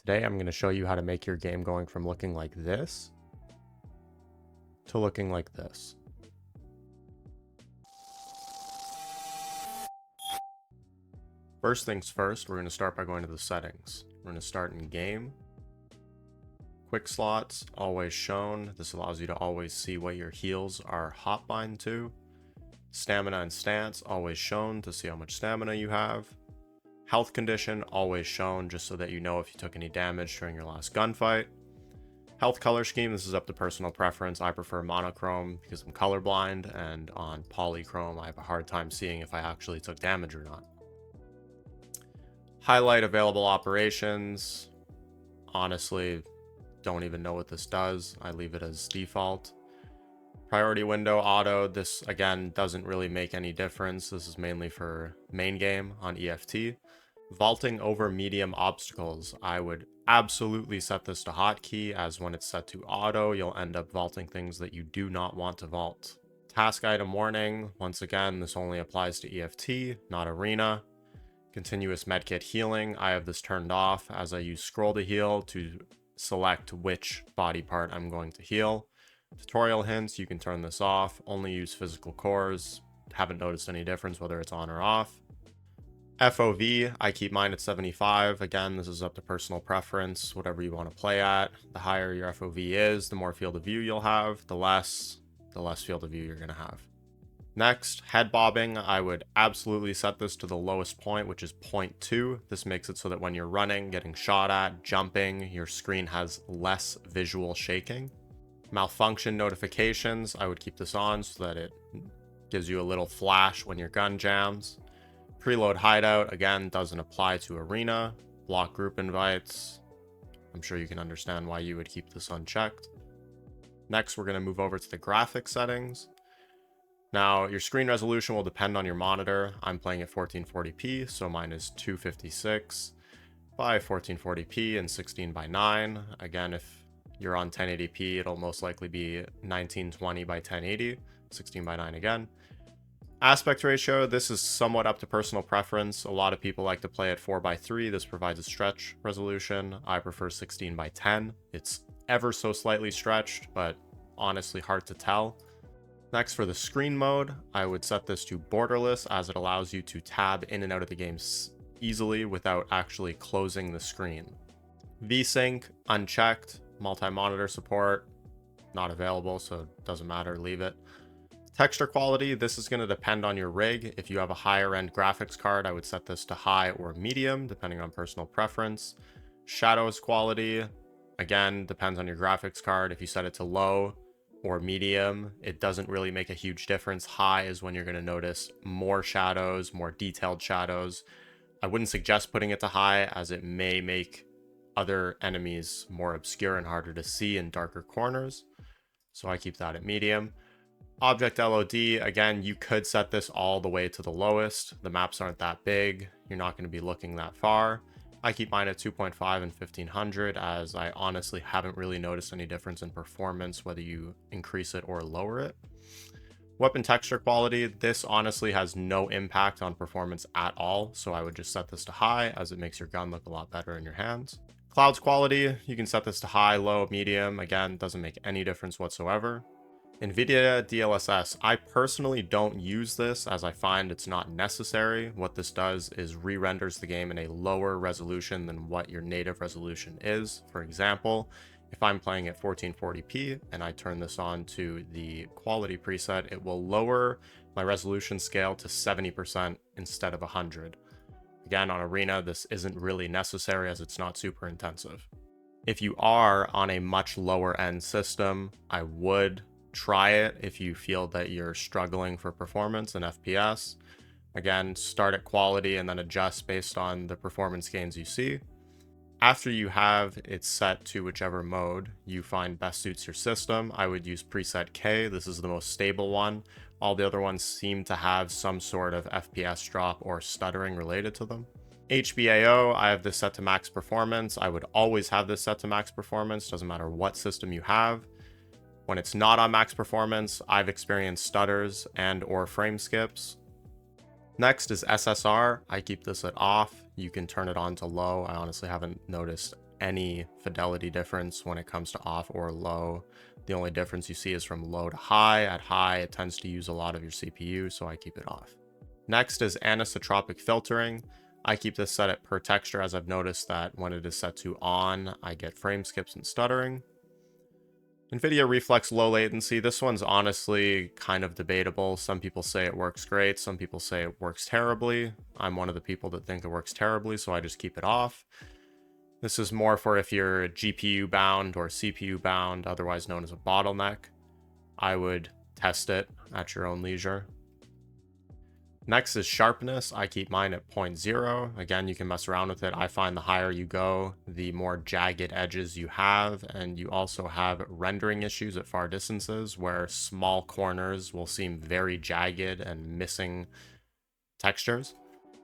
Today I'm going to show you how to make your game going from looking like this to looking like this. First things first, we're going to start by going to the settings. We're going to start in game. Quick slots, always shown. This allows you to always see what your heals are hotbind to. Stamina and stance, always shown to see how much stamina you have. Health condition, always shown just so that you know if you took any damage during your last gunfight. Health color scheme, this is up to personal preference. I prefer monochrome because I'm colorblind, and on polychrome I have a hard time seeing if I actually took damage or not. Highlight available operations, honestly don't even know what this does. I leave it as default. Priority window auto, this again doesn't really make any difference. This is mainly for main game on EFT. Vaulting over medium obstacles, I would absolutely set this to hotkey, as when it's set to auto, you'll end up vaulting things that you do not want to vault. Task item warning, once again, this only applies to EFT, not arena. Continuous medkit healing, I have this turned off as I use scroll to heal to select which body part I'm going to heal. Tutorial hints, you can turn this off, only use physical cores, haven't noticed any difference whether it's on or off. FOV, I keep mine at 75. Again, this is up to personal preference, whatever you want to play at. The higher your FOV is, the more field of view you'll have, the less field of view you're going to have. Next, head bobbing, I would absolutely set this to the lowest point, which is 0.2. This makes it so that when you're running, getting shot at, jumping, your screen has less visual shaking. Malfunction notifications, I would keep this on so that it gives you a little flash when your gun jams. Preload hideout, again, doesn't apply to arena. Block group invites, I'm sure you can understand why you would keep this unchecked. Next, we're going to move over to the graphics settings. Now, your screen resolution will depend on your monitor. I'm playing at 1440p, so mine is 256 by 1440p and 16 by 9. Again, if you're on 1080p, it'll most likely be 1920 by 1080, 16 by 9 again. Aspect ratio, this is somewhat up to personal preference. A lot of people like to play at 4:3. This provides a stretch resolution. I prefer 16 by 10. It's ever so slightly stretched, but honestly hard to tell. Next, for the screen mode, I would set this to borderless, as it allows you to tab in and out of the game easily without actually closing the screen. VSync, unchecked. Multi-monitor support, not available, so it doesn't matter, leave it. Texture quality, this is going to depend on your rig. If you have a higher end graphics card, I would set this to high or medium, depending on personal preference. Shadows quality, again, depends on your graphics card. If you set it to low or medium, it doesn't really make a huge difference. High is when you're going to notice more shadows, more detailed shadows. I wouldn't suggest putting it to high, as it may make other enemies more obscure and harder to see in darker corners. So I keep that at medium. Object LOD, again, you could set this all the way to the lowest. The maps aren't that big. You're not going to be looking that far. I keep mine at 2.5 and 1500, as I honestly haven't really noticed any difference in performance whether you increase it or lower it. Weapon texture quality, this honestly has no impact on performance at all, so I would just set this to high, as it makes your gun look a lot better in your hands. Clouds quality, you can set this to high, low, medium. Again, doesn't make any difference whatsoever. NVIDIA DLSS, I personally don't use this, as I find it's not necessary. What this does is re-renders the game in a lower resolution than what your native resolution is. For example, if I'm playing at 1440p and I turn this on to the quality preset, it will lower my resolution scale to 70% instead of 100. Again, on Arena, this isn't really necessary, as it's not super intensive. If you are on a much lower end system, I would try it if you feel that you're struggling for performance and FPS. Again, start at quality and then adjust based on the performance gains you see. After you have it set to whichever mode you find best suits your system, I would use preset K. This is the most stable one. All the other ones seem to have some sort of FPS drop or stuttering related to them. HBAO, I have this set to max performance. I would always have this set to max performance, doesn't matter what system you have. When it's not on max performance, I've experienced stutters and or frame skips. Next is SSR. I keep this at off. You can turn it on to low. I honestly haven't noticed any fidelity difference when it comes to off or low. The only difference you see is from low to high. At high, it tends to use a lot of your CPU, so I keep it off. Next is anisotropic filtering. I keep this set at per texture, as I've noticed that when it is set to on, I get frame skips and stuttering. NVIDIA Reflex low latency. This one's honestly kind of debatable. Some people say it works great. Some people say it works terribly. I'm one of the people that think it works terribly, so I just keep it off. This is more for if you're GPU bound or CPU bound, otherwise known as a bottleneck. I would test it at your own leisure. Next is sharpness. I keep mine at 0.0. Again, you can mess around with it. I find the higher you go, the more jagged edges you have, and you also have rendering issues at far distances where small corners will seem very jagged and missing textures.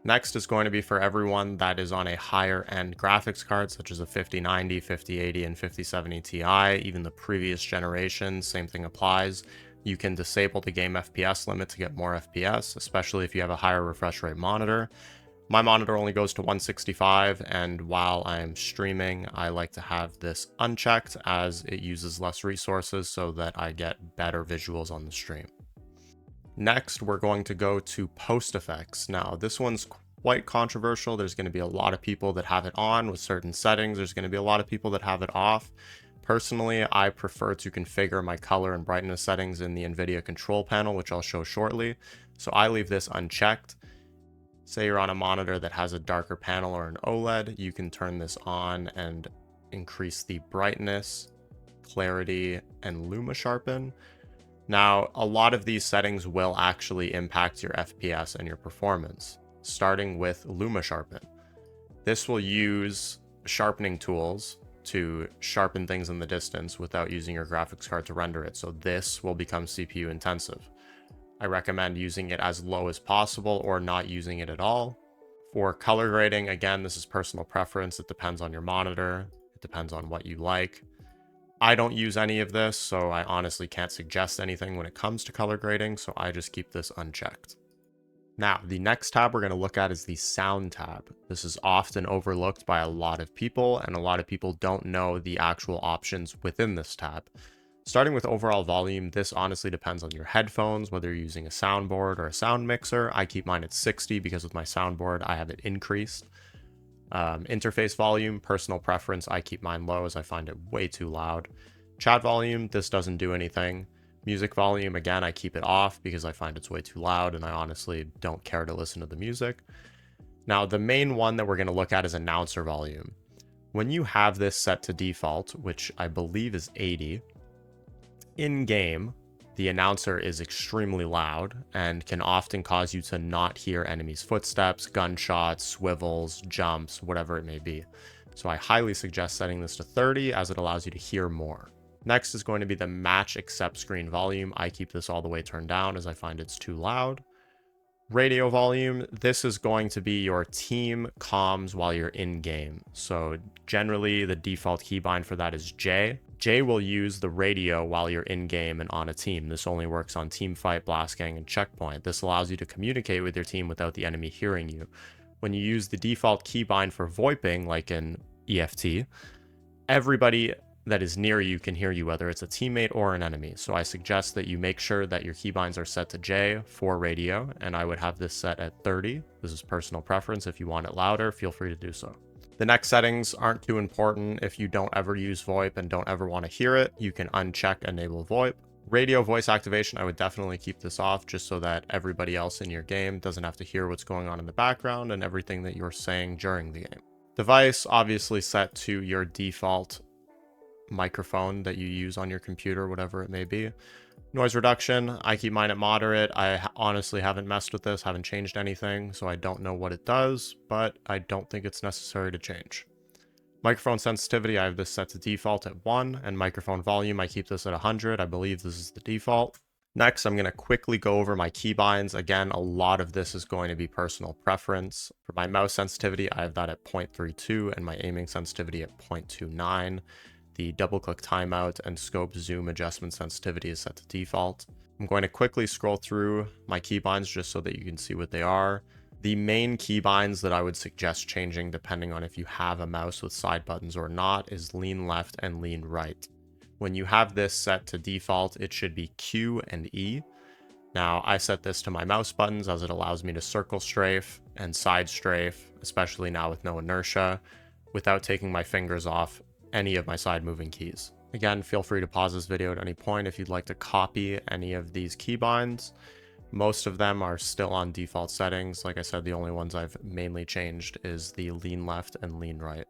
Next is going to be for everyone that is on a higher end graphics card, such as a 5090, 5080, and 5070 Ti. Even the previous generation, same thing applies. You can disable the game FPS limit to get more FPS, especially if you have a higher refresh rate monitor. My monitor only goes to 165, and while I'm streaming, I like to have this unchecked as it uses less resources so that I get better visuals on the stream. Next, we're going to go to post effects. Now, this one's quite controversial. There's going to be a lot of people that have it on with certain settings. There's going to be a lot of people that have it off. Personally, I prefer to configure my color and brightness settings in the NVIDIA control panel, which I'll show shortly. So I leave this unchecked. Say you're on a monitor that has a darker panel or an OLED, you can turn this on and increase the brightness, clarity, and luma sharpen. Now, a lot of these settings will actually impact your FPS and your performance, starting with luma sharpen. This will use sharpening tools to sharpen things in the distance without using your graphics card to render it. So this will become CPU intensive. I recommend using it as low as possible or not using it at all. For color grading, again, this is personal preference. It depends on your monitor. It depends on what you like. I don't use any of this, so I honestly can't suggest anything when it comes to color grading, so I just keep this unchecked. Now, the next tab we're going to look at is the sound tab. This is often overlooked by a lot of people, and a lot of people don't know the actual options within this tab. Starting with overall volume, this honestly depends on your headphones, whether you're using a soundboard or a sound mixer. I keep mine at 60 because with my soundboard, I have it increased. Interface volume, personal preference, I keep mine low as I find it way too loud. Chat volume, this doesn't do anything. Music volume, again, I keep it off because I find it's way too loud and I honestly don't care to listen to the music. Now, the main one that we're going to look at is announcer volume. When you have this set to default, which I believe is 80, in-game, the announcer is extremely loud and can often cause you to not hear enemies' footsteps, gunshots, swivels, jumps, whatever it may be. So I highly suggest setting this to 30 as it allows you to hear more. Next is going to be the match accept screen volume. I keep this all the way turned down as I find it's too loud. Radio volume, this is going to be your team comms while you're in game. So generally the default keybind for that is J. J will use the radio while you're in game and on a team. This only works on team fight, blast gang, and checkpoint. This allows you to communicate with your team without the enemy hearing you. When you use the default keybind for VoIPing, like in EFT, everybody that is near you can hear you, whether it's a teammate or an enemy. So I suggest that you make sure that your keybinds are set to J for radio, and I would have this set at 30. This is personal preference. If you want it louder, feel free to do so. The next settings aren't too important. If you don't ever use VoIP and don't ever want to hear it, you can uncheck enable VoIP. Radio voice activation, I would definitely keep this off just so that everybody else in your game doesn't have to hear what's going on in the background and everything that you're saying during the game. Device, obviously set to your default microphone that you use on your computer, whatever it may be. Noise reduction, I keep mine at moderate. I honestly haven't messed with this, haven't changed anything, so I don't know what it does, but I don't think it's necessary to change. Microphone sensitivity, I have this set to default at 1, and microphone volume, I keep this at 100. I believe this is the default. Next, I'm going to quickly go over my keybinds. Again, a lot of this is going to be personal preference. For my mouse sensitivity, I have that at 0.32, and my aiming sensitivity at 0.29. The double click timeout and scope zoom adjustment sensitivity is set to default. I'm going to quickly scroll through my keybinds just so that you can see what they are. The main keybinds that I would suggest changing, depending on if you have a mouse with side buttons or not, is lean left and lean right. When you have this set to default, it should be Q and E. Now, I set this to my mouse buttons as it allows me to circle strafe and side strafe, especially now with no inertia, without taking my fingers off any of my side moving keys. Again, feel free to pause this video at any point if you'd like to copy any of these keybinds. Most of them are still on default settings. Like I said, the only ones I've mainly changed is the lean left and lean right.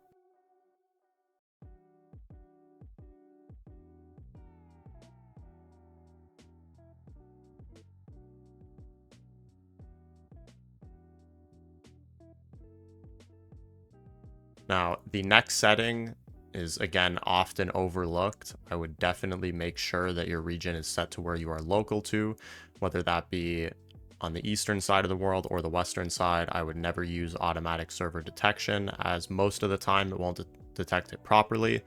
Now, the next setting is, again, often overlooked. I would definitely make sure that your region is set to where you are local to, whether that be on the eastern side of the world or the western side. I would never use automatic server detection, as most of the time it won't detect it properly,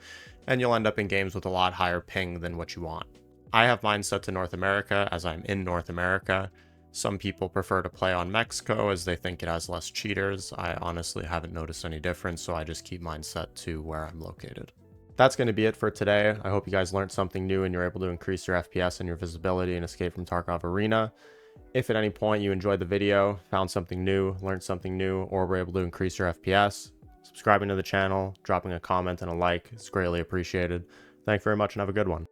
and you'll end up in games with a lot higher ping than what you want. I have mine set to North America as I'm in North America. Some people prefer to play on Mexico as they think it has less cheaters. I honestly haven't noticed any difference, so I just keep mine set to where I'm located. That's going to be it for today. I hope you guys learned something new and you're able to increase your FPS and your visibility in Escape from Tarkov Arena. If at any point you enjoyed the video, found something new, learned something new, or were able to increase your FPS, subscribing to the channel, dropping a comment and a like is greatly appreciated. Thank you very much and have a good one.